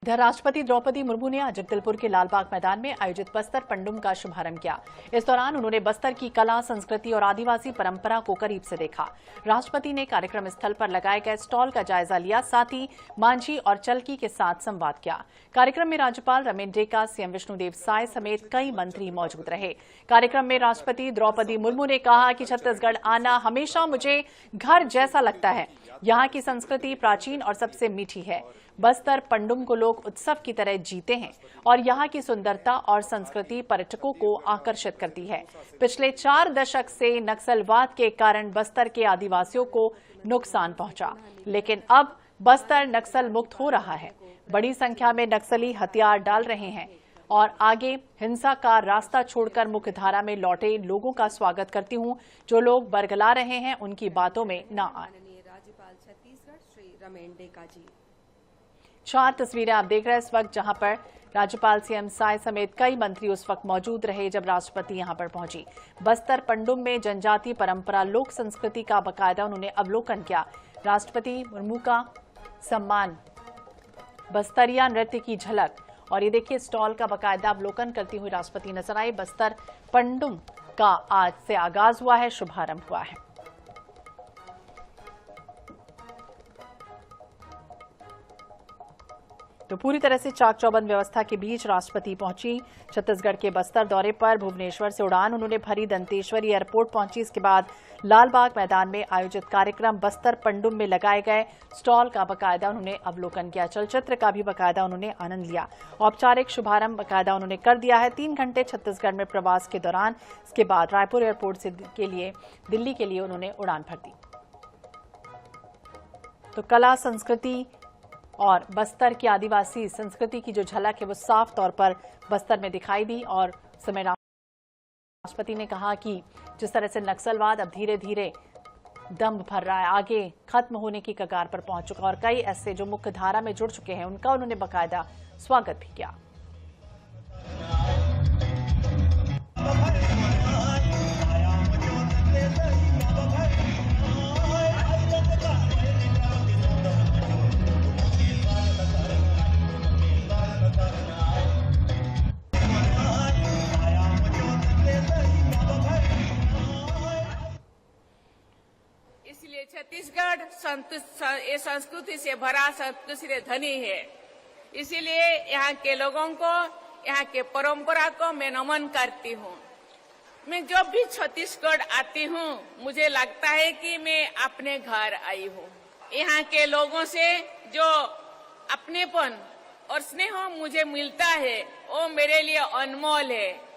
इधर राष्ट्रपति द्रौपदी मुर्मू ने आज जगदलपुर के लालबाग मैदान में आयोजित बस्तर पंडुम का शुभारंभ किया। इस दौरान उन्होंने बस्तर की कला, संस्कृति और आदिवासी परंपरा को करीब से देखा। राष्ट्रपति ने कार्यक्रम स्थल पर लगाए गए स्टॉल का जायजा लिया, साथ ही मांझी और चलकी के साथ संवाद किया। कार्यक्रम में राज्यपाल रमेन डेका, सीएम विष्णुदेव साय समेत कई मंत्री मौजूद रहे। कार्यक्रम में राष्ट्रपति द्रौपदी मुर्मू ने कहा कि छत्तीसगढ़ आना हमेशा मुझे घर जैसा लगता है। यहाँ की संस्कृति प्राचीन और सबसे मीठी है। बस्तर पंडुम को लोग उत्सव की तरह जीते हैं और यहाँ की सुंदरता और संस्कृति पर्यटकों को आकर्षित करती है। पिछले 4 दशक से नक्सलवाद के कारण बस्तर के आदिवासियों को नुकसान पहुंचा, लेकिन अब बस्तर नक्सल मुक्त हो रहा है। बड़ी संख्या में नक्सली हथियार डाल रहे हैं और आगे हिंसा का रास्ता छोड़कर मुख्य धारा में लौटे लोगों का स्वागत करती हूं। जो लोग बरगला रहे हैं उनकी बातों में न आए। राज्यपाल छत्तीसगढ़ श्री रमेन डेका जी। 4 तस्वीरें आप देख रहे हैं इस वक्त, जहां पर राज्यपाल सीएम साय समेत कई मंत्री उस वक्त मौजूद रहे जब राष्ट्रपति यहां पर पहुंची। बस्तर पंडुम में जनजातीय परंपरा, लोक संस्कृति का बाकायदा उन्होंने अवलोकन किया। राष्ट्रपति मुर्मू का सम्मान, बस्तरिया नृत्य की झलक और ये देखिए स्टॉल का बाकायदा अवलोकन करती हुई राष्ट्रपति नजर आई। बस्तर पंडुम का आज से आगाज हुआ है, शुभारंभ हुआ है। तो पूरी तरह से चाक चौबंद व्यवस्था के बीच राष्ट्रपति पहुंची छत्तीसगढ़ के बस्तर दौरे पर। भुवनेश्वर से उड़ान उन्होंने भरी, दंतेश्वरी एयरपोर्ट पहुंची। इसके बाद लालबाग मैदान में आयोजित कार्यक्रम बस्तर पंडुम में लगाए गए स्टॉल का बाकायदा उन्होंने अवलोकन किया। चलचित्र का भी बाकायदा उन्होंने आनंद लिया। औपचारिक शुभारंभ बाकायदा उन्होंने कर दिया है। 3 घंटे छत्तीसगढ़ में प्रवास के दौरान इसके बाद रायपुर एयरपोर्ट से दिल्ली के लिए उन्होंने उड़ान भर दी। तो कला, संस्कृति और बस्तर की आदिवासी संस्कृति की जो झलक है वो साफ तौर पर बस्तर में दिखाई दी। और समय राष्ट्रपति ने कहा कि जिस तरह से नक्सलवाद अब धीरे धीरे दम भर रहा है, आगे खत्म होने की कगार पर पहुंच चुका और कई ऐसे जो मुख्य धारा में जुड़ चुके हैं उनका उन्होंने बाकायदा स्वागत भी किया। इसलिए छत्तीसगढ़ ये संस्कृति से भरा, संस्कृति से धनी है। इसीलिए यहाँ के लोगों को, यहाँ के परंपरा को मैं नमन करती हूँ। मैं जब भी छत्तीसगढ़ आती हूँ मुझे लगता है कि मैं अपने घर आई हूँ। यहाँ के लोगों से जो अपनेपन और स्नेह मुझे मिलता है वो मेरे लिए अनमोल है।